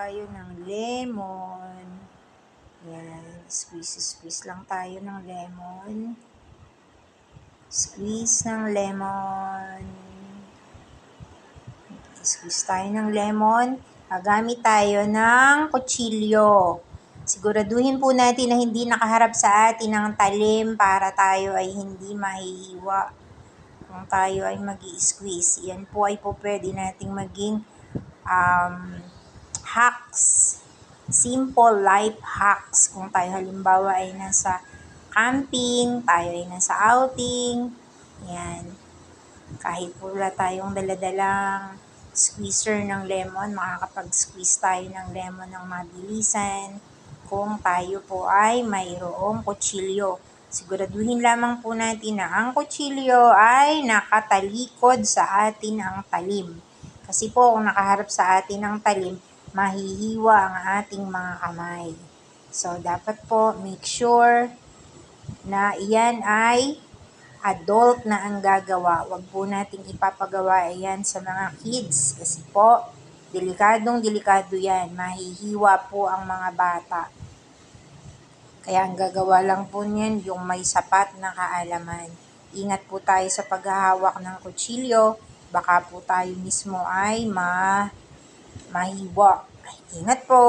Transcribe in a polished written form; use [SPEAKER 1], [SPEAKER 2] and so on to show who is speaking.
[SPEAKER 1] tayo ng lemon. Yan, squeeze lang tayo ng lemon. Squeeze ng lemon. Squeeze tayo ng lemon. Gagamit tayo ng kutsilyo. Siguraduhin po natin na hindi nakaharap sa atin ang talim para tayo ay hindi mahihiwa kung tayo ay mag-i-squeeze. Yan po ay po pwede nating maging hacks. Simple life hacks. Kung tayo halimbawa ay nasa camping, tayo ay nasa outing, yan. Kahit po wala tayong daladalang squeezer ng lemon, makakapag-squeeze tayo ng lemon ng mabilisan kung tayo po ay mayroong kutsilyo. Siguraduhin lamang po natin na ang kutsilyo ay nakatalikod sa atin ang talim. Kasi po kung nakaharap sa atin ang talim, mahihiwa ang ating mga kamay. So, dapat po make sure na iyan ay adult na ang gagawa. Huwag po nating ipapagawa iyan sa mga kids. Kasi po, delikado yan. Mahihiwa po ang mga bata. Kaya ang gagawa lang po niyan yung may sapat na kaalaman. Ingat po tayo sa paghahawak ng kutsilyo. Baka po tayo mismo ay mahiwa. Ingat po!